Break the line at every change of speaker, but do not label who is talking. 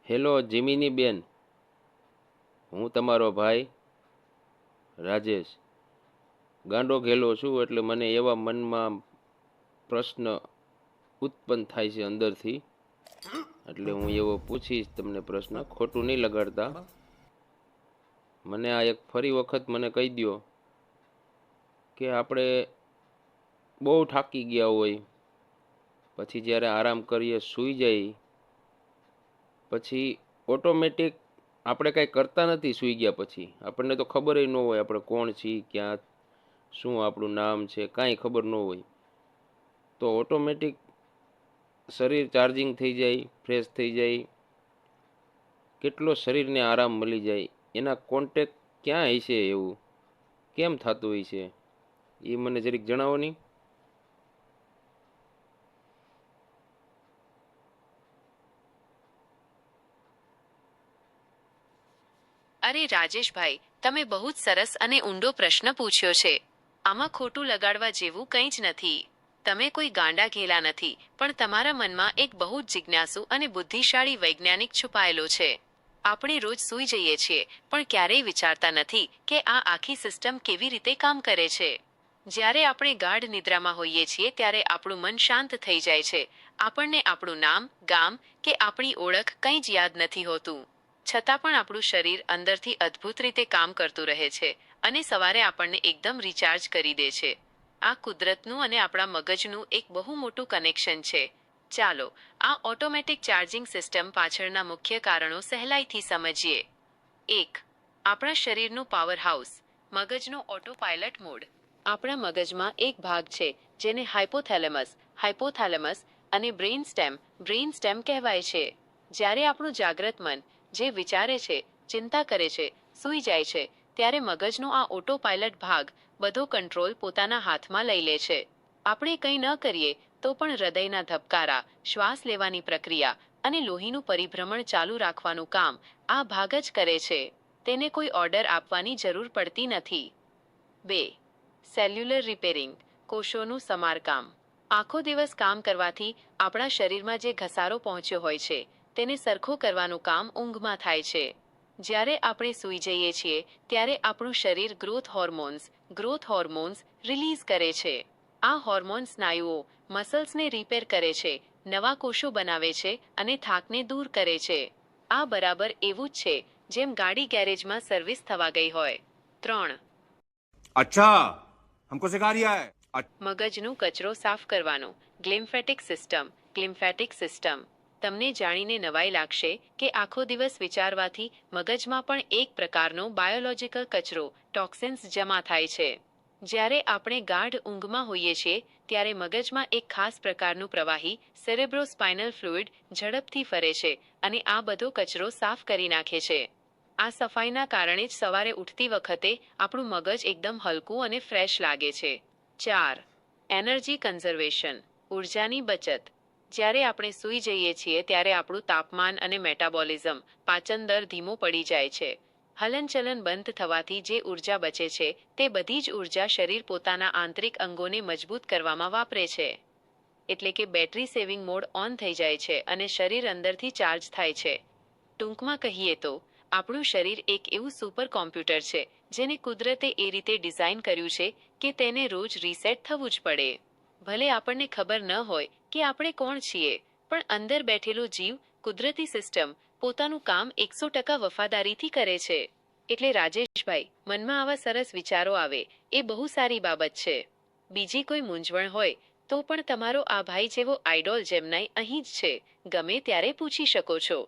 Hello જીમીની બેન, હું તમારો ભાઈ રાજેશ ગાંડો ઘેલો છું. એટલે મને એવા મનમાં પ્રશ્ન ઉત્પન્ન થાય છે અંદરથી, એટલે હું એવો પૂછીશ તમને પ્રશ્ન. ખોટું નહીં લગાડતા. મને આ એક ફરી વખત મને કહી દો કે આપણે બહુ થાકી ગયા હોય પછી જ્યારે આરામ કરીએ સૂઈ જાય પછી ઓટોમેટિક આપણે કાંઈ કરતા નથી. સૂઈ ગયા પછી આપણને તો ખબર ન હોય આપણે કોણ છીએ, ક્યાં, શું આપણું નામ છે, કાંઈ ખબર ન હોય. તો ઓટોમેટિક શરીર ચાર્જિંગ થઈ જાય, ફ્રેશ થઈ જાય, કેટલો શરીરને આરામ મળી જાય. એના કોન્ટેક્ટ ક્યાં હશે? એવું કેમ થતું હોય છે એ મને જરીક જણાવો નહીં.
અરે રાજેશભાઈ, તમે બહુ જ સરસ અને ઊંડો પ્રશ્ન પૂછ્યો છે. આમાં ખોટું લગાડવા જેવું કંઈ જ નથી. તમે કોઈ ગાંડા ઘેલા નથી, પણ તમારા મનમાં એક બહુ જ જિજ્ઞાસુ અને બુદ્ધિશાળી વૈજ્ઞાનિક છુપાયેલો છે. આપણે રોજ સૂઈ જઈએ છીએ, પણ ક્યારેય વિચારતા નથી કે આ આખી સિસ્ટમ કેવી રીતે કામ કરે છે. જ્યારે આપણે ગાઢ નિદ્રામાં હોઈએ છીએ ત્યારે આપણું મન શાંત થઈ જાય છે. આપણને આપણું નામ, ગામ કે આપણી ઓળખ કંઈ જ યાદ નથી હોતું. છતાં પણ આપણું શરીર અંદરથી અદ્ભુત રીતે કામ કરતું રહે છે અને સવારે આપણને એકદમ રિચાર્જ કરી દે છે. આ કુદરતનું અને આપણા મગજનું એક બહુ મોટું કનેક્શન છે. ચાલો આ ઓટોમેટિક ચાર્જિંગ સિસ્ટમ પાછળના મુખ્ય કારણો સહેલાઈથી સમજીએ. 1. આપણા શરીરનું પાવર હાઉસ, મગજનો ઓટો પાયલટ મોડ. આપણા મગજમાં એક ભાગ છે જેને હાઇપોથેલેમસ અને બ્રેઇન સ્ટેમ કહેવાય છે. જ્યારે આપણું જાગ્રત મન, જે વિચારે છે, ચિંતા કરે છે, સૂઈ જાય છે, ત્યારે મગજનો આ ઓટો પાયલટ ભાગ બધો કંટ્રોલ પોતાના હાથમાં લઈ લે છે. આપણે કંઈ ન કરીએ તો પણ હૃદયના ધબકારા, શ્વાસ લેવાની પ્રક્રિયા અને લોહીનું પરિભ્રમણ ચાલુ રાખવાનું કામ આ ભાગ જ કરે છે. તેને કોઈ ઓર્ડર આપવાની જરૂર પડતી નથી. 2. સેલ્યુલર રિપેરિંગ, કોષોનું સમારકામ. આખો દિવસ કામ કરવાથી આપણા શરીરમાં જે ઘસારો પહોંચ્યો હોય છે તેને સરખો કરવાનું કામ ઊંઘમાં થાય છે. જ્યારે આપણે સૂઈ જઈએ છીએ ત્યારે આપણું શરીર ગ્રોથ હોર્મોન્સ રિલીઝ કરે છે. આ હોર્મોન્સ સ્નાયુઓ, મસલ્સને રિપેર કરે છે, નવા કોષો બનાવે છે અને થાકને દૂર કરે છે. આ બરાબર એવું જ છે જેમ ગાડી ગેરેજમાં સર્વિસ થવા ગઈ હોય. 3.
अच्छा, हमको सिखा रिया है.
મગજનું કચરો સાફ કરવાનો, ગ્લિમ્ફેટિક સિસ્ટમ. તમને જાણીને નવાઈ લાગશે કે આખો દિવસ વિચારવાથી મગજમાં પણ એક પ્રકારનો બાયોલોજિકલ કચરો, ટોક્સિન્સ જમા થાય છે. જ્યારે આપણે ગાઢ ઊંઘમાં હોઈએ છીએ ત્યારે મગજમાં એક ખાસ પ્રકારનું પ્રવાહી, સેરેબ્રોસ્પાઇનલ ફ્લુઇડ, ઝડપથી ફરે છે અને આ બધો કચરો સાફ કરી નાખે છે. આ સફાઈના કારણે જ સવારે ઉઠતી વખતે આપણું મગજ એકદમ હલકું અને ફ્રેશ લાગે છે. 4. એનર્જી કન્ઝર્વેશન, ઉર્જાની બચત. જ્યારે આપણે સૂઈ જઈએ છીએ ત્યારે આપણું તાપમાન અને મેટાબોલિઝમ, પાચન દર ધીમો પડી જાય છે. હલનચલન બંધ થવાથી જે ઉર્જા બચે છે તે બધી જ ઉર્જા શરીર પોતાના આંતરિક અંગોને મજબૂત કરવામાં વાપરે છે. એટલે કે બેટરી સેવિંગ મોડ ઓન થઈ જાય છે અને શરીર અંદરથી ચાર્જ થાય છે. ટૂંકમાં કહીએ તો આપણું શરીર એક એવું સુપર કોમ્પ્યુટર છે જેને કુદરતે એ રીતે ડિઝાઇન કર્યું છે કે તેને રોજ રીસેટ થવું જ પડે. ભલે આપણને ખબર ન હોય કે આપણે કોણ છીએ, પણ અંદર બેઠેલો જીવ, કુદરતી સિસ્ટમ પોતાનું કામ 100% વફાદારીથી કરે છે. એટલે રાજેશભાઈ, મનમાં આવા સરસ વિચારો આવે એ બહુ સારી બાબત છે. બીજી કોઈ મૂંઝવણ હોય તો પણ તમારો આ ભાઈ જેવો આઈડોલ જેમનાય અહીં જ છે, ગમે ત્યારે પૂછી શકો છો.